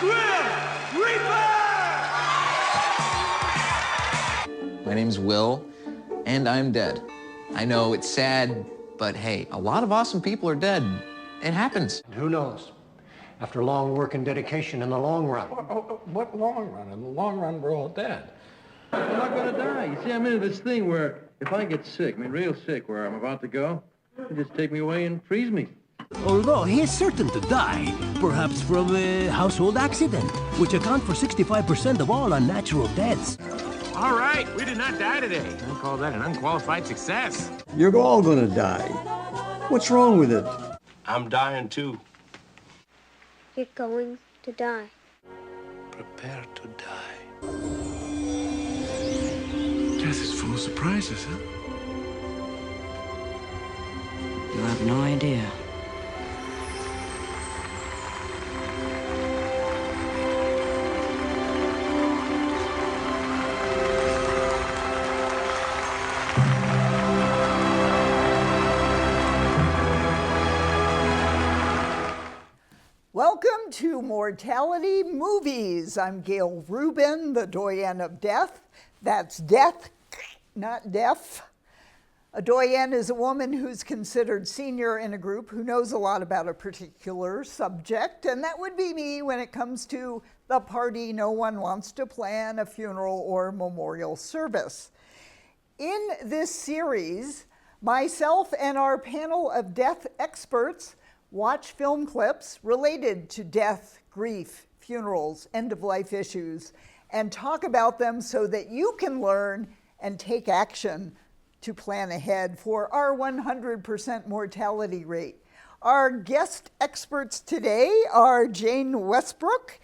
Grim Reaper! My name's Will, and I'm dead. I know it's sad, but hey, a lot of awesome people are dead. It happens. And who knows? After long work and dedication in the long run. What long run? In the long run, we're all dead. I'm not gonna die. You see, I'm into this thing where if I get sick, real sick, where I'm about to go, they just take me away and freeze me. Although he is certain to die, perhaps from a household accident, which account for 65% of all unnatural deaths. All right, we did not die today. I call that an unqualified success. You're all gonna die. What's wrong with it? I'm dying too. You're going to die. Prepare to die. Death is full of surprises, huh? You have no idea. Welcome to Mortality Movies. I'm Gail Rubin, the doyen of death. That's death, not deaf. A doyen is a woman who's considered senior in a group who knows a lot about a particular subject, and that would be me when it comes to the party no one wants to plan, a funeral or memorial service. In this series, myself and our panel of death experts watch film clips related to death, grief, funerals, end-of-life issues, and talk about them so that you can learn and take action to plan ahead for our 100% mortality rate. Our guest experts today are Jane Westbrook,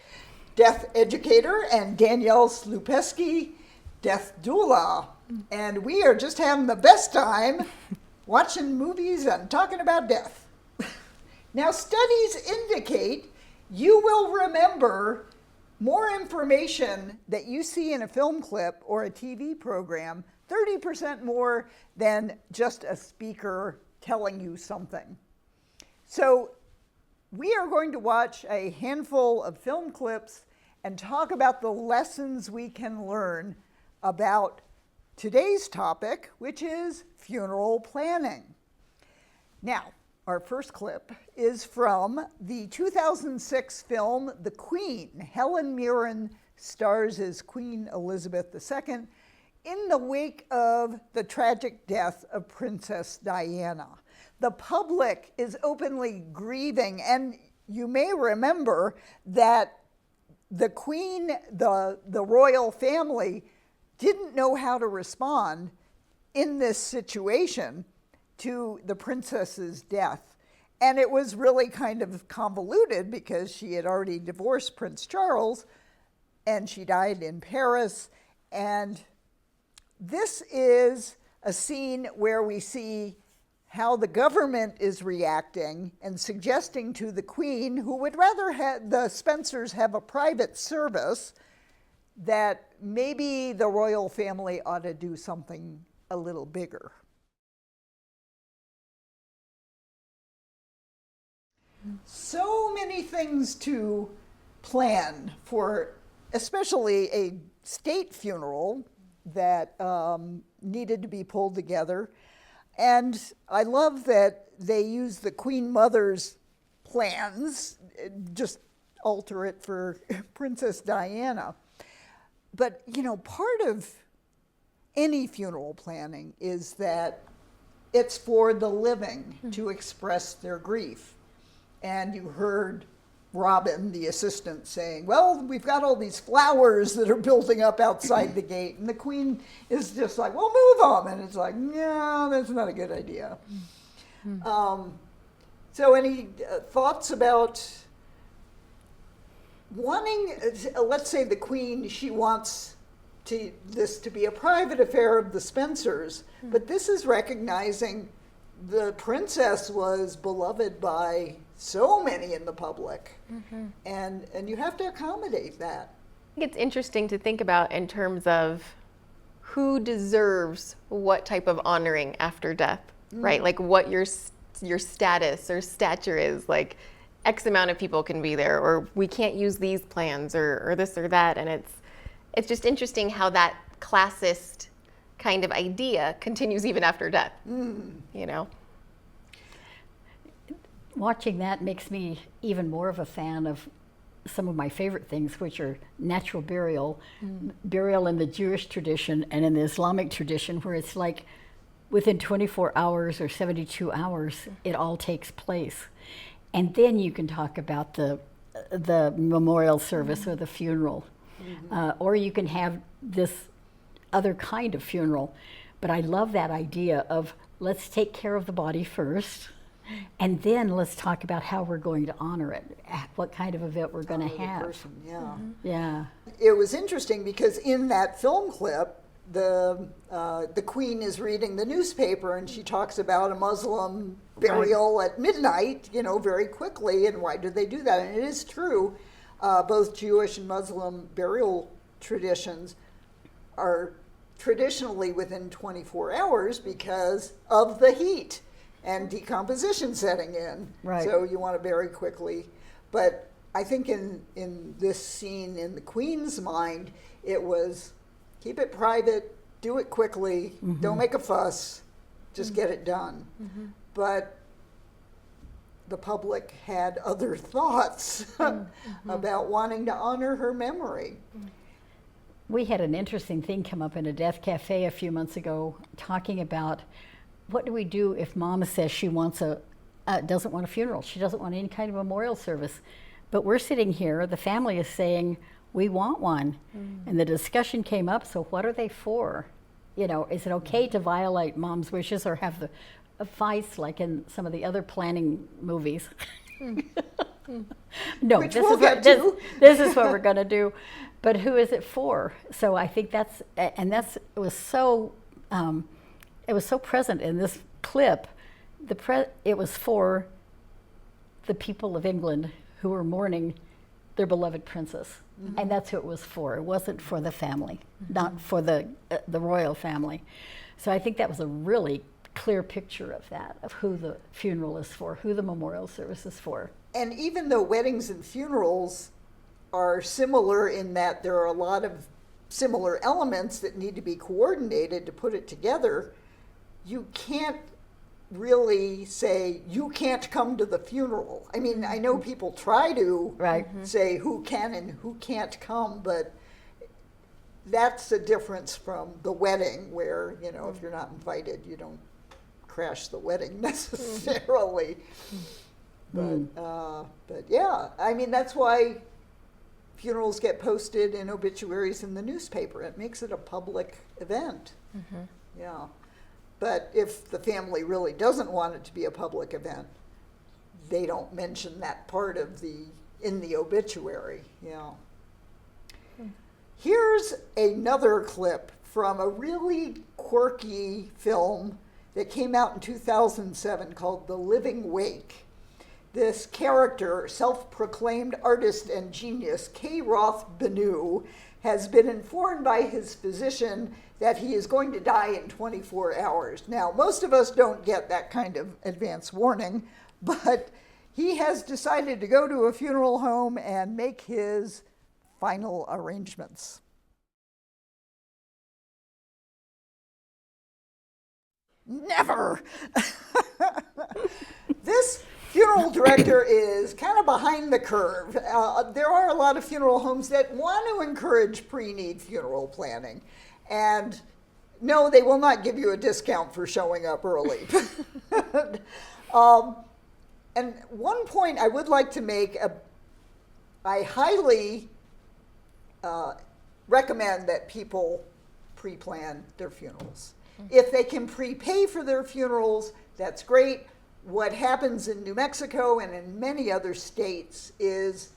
death educator, and Danielle Slupeski, death doula. And we are just having the best time watching movies and talking about death. Now, studies indicate you will remember more information that you see in a film clip or a TV program, 30% more than just a speaker telling you something. So we are going to watch a handful of film clips and talk about the lessons we can learn about today's topic, which is funeral planning. Now, our first clip is from the 2006 film The Queen. Helen Mirren stars as Queen Elizabeth II in the wake of the tragic death of Princess Diana. The public is openly grieving, and you may remember that the Queen, the royal family, didn't know how to respond in this situation to the princess's death. And it was really kind of convoluted because she had already divorced Prince Charles and she died in Paris. And this is a scene where we see how the government is reacting and suggesting to the Queen, who would rather have the Spencers have a private service, that maybe the royal family ought to do something a little bigger. So many things to plan for, especially a state funeral that needed to be pulled together. And I love that they use the Queen Mother's plans, just alter it for Princess Diana. But, you know, part of any funeral planning is that it's for the living to express their grief. And you heard Robin, the assistant, saying, well, we've got all these flowers that are building up outside the gate. And the Queen is just like, well, move them. And it's like, no, that's not a good idea. So any thoughts about wanting, let's say the Queen, she wants this to be a private affair of the Spencers, but this is recognizing the princess was beloved by so many in the public, and you have to accommodate that. I think it's interesting to think about in terms of who deserves what type of honoring after death, right? Like what your status or stature is. Like, X amount of people can be there, or we can't use these plans, or this or that. And it's just interesting how that classist kind of idea continues even after death, you know? Watching that makes me even more of a fan of some of my favorite things, which are natural burial, burial in the Jewish tradition and in the Islamic tradition, where it's like within 24 hours or 72 hours, it all takes place. And then you can talk about the memorial service or the funeral, or you can have this other kind of funeral. But I love that idea of let's take care of the body first, and then let's talk about how we're going to honor it, what kind of event we're going to have. Yeah. It was interesting because in that film clip, the queen is reading the newspaper and she talks about a Muslim burial at midnight, you know, very quickly, and why do they do that? And it is true, both Jewish and Muslim burial traditions are traditionally within 24 hours because of the heat and decomposition setting in. Right. So you want to bury quickly. But I think in this scene, in the Queen's mind, it was keep it private, do it quickly, don't make a fuss, just get it done. But the public had other thoughts about wanting to honor her memory. We had an interesting thing come up in a death cafe a few months ago talking about what do we do if Mama says she wants doesn't want a funeral, she doesn't want any kind of memorial service. But we're sitting here, the family is saying, we want one. And the discussion came up, so what are they for? You know, is it okay to violate Mom's wishes or have the fights like in some of the other planning movies? No, Which this is what we're going to do. But who is it for? So I think it was so present in this clip. It was for the people of England who were mourning their beloved princess, and that's who it was for. It wasn't for the family, not for the royal family. So I think that was a really clear picture of that, of who the funeral is for, who the memorial service is for. And even though weddings and funerals are similar in that there are a lot of similar elements that need to be coordinated to put it together, you can't really say, you can't come to the funeral. I mean, I know people try to say who can and who can't come, but that's a difference from the wedding where, you know, if you're not invited, you don't crash the wedding necessarily. But yeah, I mean, that's why funerals get posted in obituaries in the newspaper. It makes it a public event. Yeah. But if the family really doesn't want it to be a public event, they don't mention that part of in the obituary. Yeah. Here's another clip from a really quirky film that came out in 2007 called The Living Wake. This character, self-proclaimed artist and genius, K. Roth Benu, has been informed by his physician that he is going to die in 24 hours. Now, most of us don't get that kind of advance warning, but he has decided to go to a funeral home and make his final arrangements. Never! This funeral director is kind of behind the curve. There are a lot of funeral homes that want to encourage pre-need funeral planning. And no, they will not give you a discount for showing up early. And one point I would like to make, I highly recommend that people pre-plan their funerals. If they can prepay for their funerals, that's great. What happens in New Mexico and in many other states is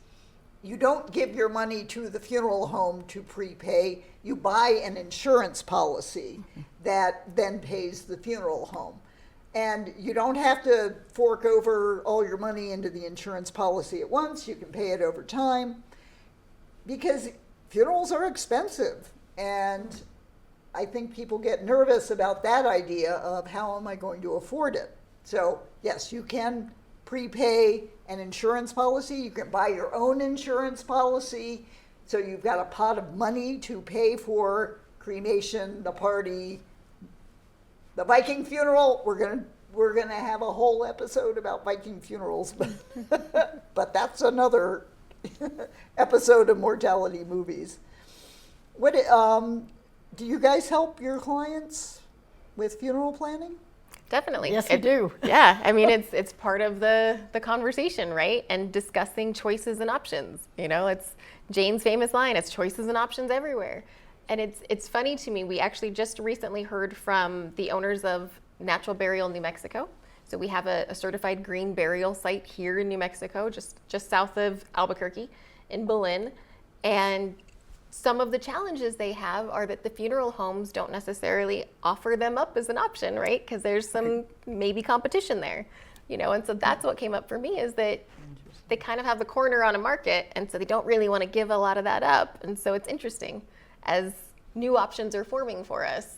you don't give your money to the funeral home to prepay. You buy an insurance policy that then pays the funeral home. And you don't have to fork over all your money into the insurance policy at once. You can pay it over time because funerals are expensive. And I think people get nervous about that idea of how am I going to afford it? So yes, you can prepay an insurance policy. You can buy your own insurance policy. So you've got a pot of money to pay for cremation, the party, the Viking funeral. We're gonna have a whole episode about Viking funerals, but that's another episode of Mortality Movies. What do you guys help your clients with funeral planning? Definitely. Yes, we do. Yeah, I mean, it's part of the conversation, right? And discussing choices and options. You know, it's Jane's famous line, it's choices and options everywhere. And it's funny to me, we actually just recently heard from the owners of Natural Burial New Mexico. So we have a certified green burial site here in New Mexico, just south of Albuquerque in Belen. And some of the challenges they have are that the funeral homes don't necessarily offer them up as an option, right? Because there's some maybe competition there, you know? And so that's what came up for me, is that they kind of have the corner on a market, and so they don't really want to give a lot of that up. And so it's interesting, as new options are forming for us,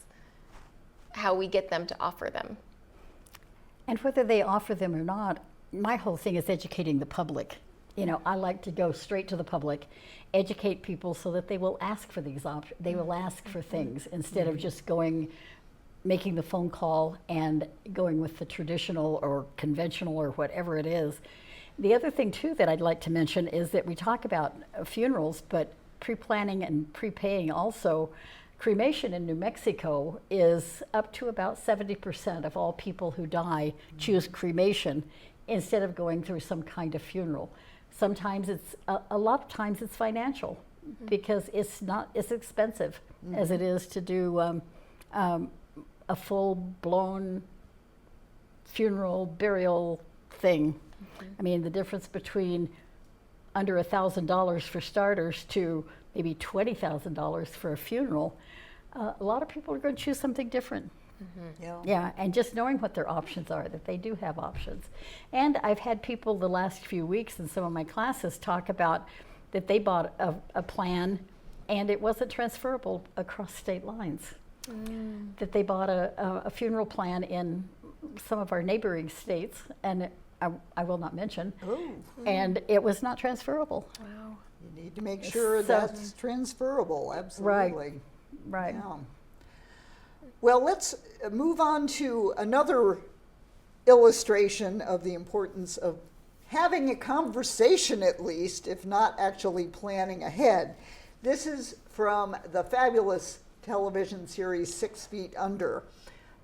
how we get them to offer them. And whether they offer them or not, my whole thing is educating the public. You know, I like to go straight to the public, educate people so that they will ask for these options. They will ask for things instead of just making the phone call and going with the traditional or conventional or whatever it is. The other thing too that I'd like to mention is that we talk about funerals, but pre-planning and prepaying also. Cremation in New Mexico is up to about 70% of all people who die choose cremation instead of going through some kind of funeral. Sometimes a lot of times it's financial, because it's not as expensive as it is to do a full-blown funeral burial thing. I mean, the difference between under $1,000 for starters to maybe $20,000 for a funeral, a lot of people are going to choose something different. Yeah, and just knowing what their options are, that they do have options. And I've had people the last few weeks in some of my classes talk about that they bought a plan and it wasn't transferable across state lines. That they bought a funeral plan in some of our neighboring states, and I will not mention, and it was not transferable. Wow. You need to make sure that's transferable, absolutely. Right. Yeah. Well, let's move on to another illustration of the importance of having a conversation, at least, if not actually planning ahead. This is from the fabulous television series 6 Feet Under,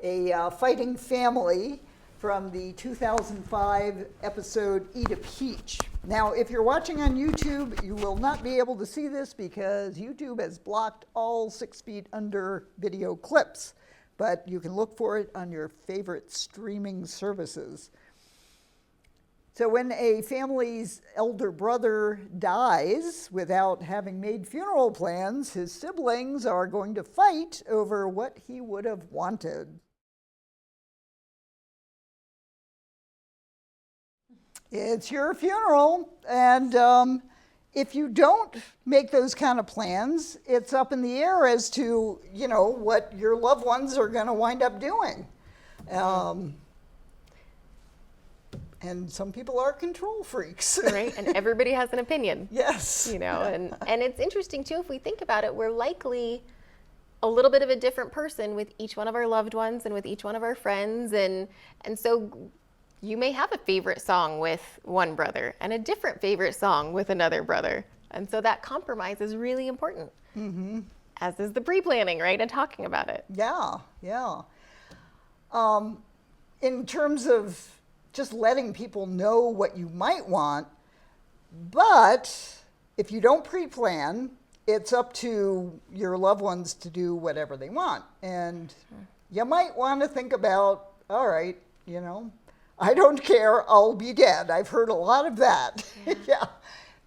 a fighting family from the 2005 episode Eat a Peach. Now, if you're watching on YouTube, you will not be able to see this because YouTube has blocked all 6 Feet Under video clips, but you can look for it on your favorite streaming services. So when a family's elder brother dies without having made funeral plans, his siblings are going to fight over what he would have wanted. It's your funeral, and if you don't make those kind of plans, it's up in the air as to, you know, what your loved ones are going to wind up doing. And some people are control freaks. Right, and everybody has an opinion. Yes. You know, and it's interesting too, if we think about it, we're likely a little bit of a different person with each one of our loved ones and with each one of our friends, and so you may have a favorite song with one brother and a different favorite song with another brother. And so that compromise is really important, as is the pre-planning, right, and talking about it. Yeah, yeah. In terms of just letting people know what you might want, but if you don't pre-plan, it's up to your loved ones to do whatever they want. And you might want to think about, all right, you know, I don't care, I'll be dead. I've heard a lot of that. Yeah,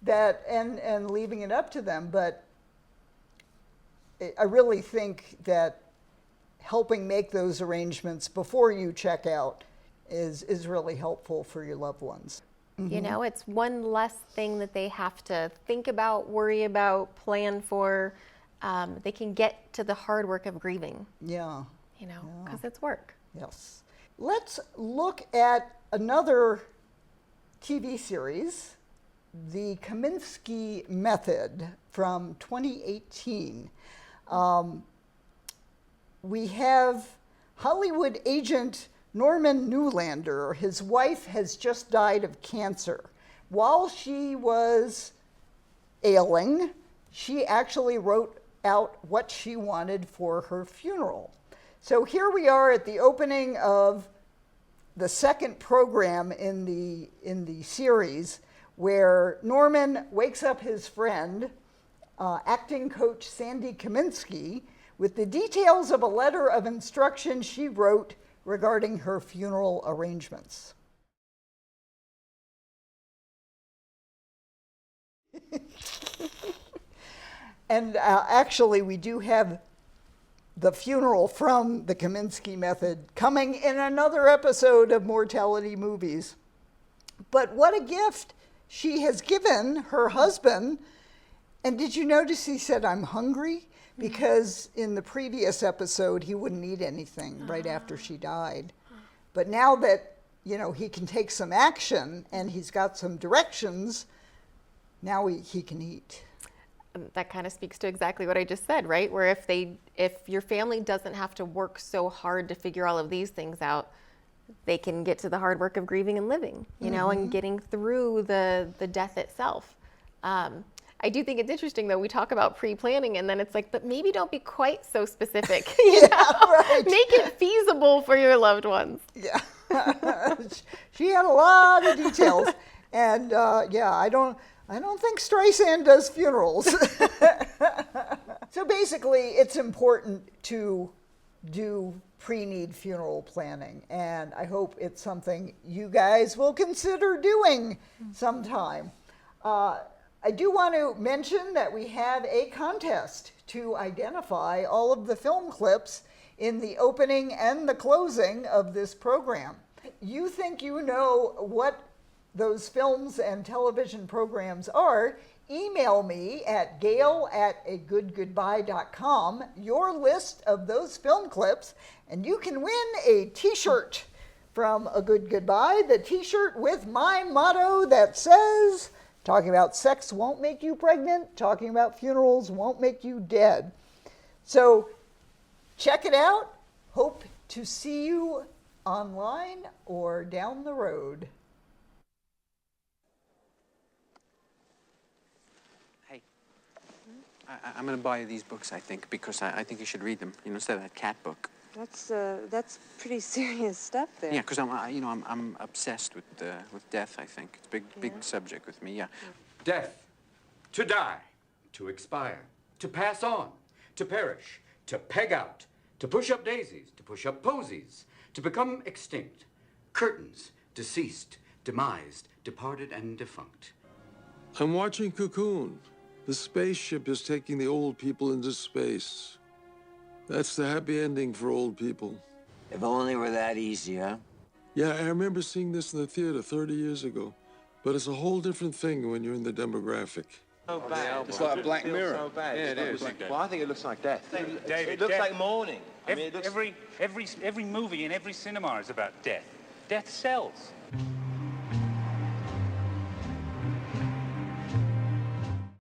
that and leaving it up to them. But I really think that helping make those arrangements before you check out is really helpful for your loved ones. You know, it's one less thing that they have to think about, worry about, plan for. They can get to the hard work of grieving. Yeah. You know, because it's work. Yes. Let's look at another TV series, The Kaminsky Method from 2018. We have Hollywood agent Norman Newlander. His wife has just died of cancer. While she was ailing, she actually wrote out what she wanted for her funeral. So here we are at the opening of the second program in the series, where Norman wakes up his friend, acting coach Sandy Kaminsky, with the details of a letter of instruction she wrote regarding her funeral arrangements. And actually, we do have the funeral from the Kaminsky Method coming in another episode of Mortality Movies. But what a gift she has given her husband. And did you notice he said, "I'm hungry"? Because in the previous episode, he wouldn't eat anything right after she died. But now that, you know, he can take some action and he's got some directions, now he can eat. That kind of speaks to exactly what I just said, right? Where if your family doesn't have to work so hard to figure all of these things out, they can get to the hard work of grieving and living, you know, and getting through the death itself. I do think it's interesting, though, we talk about pre-planning and then it's like, but maybe don't be quite so specific. You know? Right. Make it feasible for your loved ones. Yeah. She had a lot of details. And yeah, I don't think Streisand does funerals. So basically, it's important to do pre-need funeral planning. And I hope it's something you guys will consider doing sometime. I do want to mention that we have a contest to identify all of the film clips in the opening and the closing of this program. You think you know what those films and television programs are? Email me at gail@agoodgoodbye.com your list of those film clips, and you can win a t-shirt from A Good Goodbye, the t-shirt with my motto that says, "Talking about sex won't make you pregnant. Talking about funerals won't make you dead." So check it out. Hope to see you online or down the road. Hey, I'm going to buy you these books, I think, because I think you should read them, you know, instead of that cat book. That's pretty serious stuff there. Yeah, because I'm obsessed with death. I think it's a big subject with me. Yeah. Death, to die, to expire, to pass on, to perish, to peg out, to push up daisies, to push up posies, to become extinct, curtains, deceased, demised, departed, and defunct. I'm watching Cocoon. The spaceship is taking the old people into space. That's the happy ending for old people. If only it were that easy, huh? Yeah, I remember seeing this in the theater 30 years ago. But it's a whole different thing when you're in the demographic. So bad. It's like a Black Mirror. So bad. Yeah, it is. Well, I think it looks like death. David, it looks death. like mourning. I mean, it looks... Every movie in every cinema is about death. Death sells.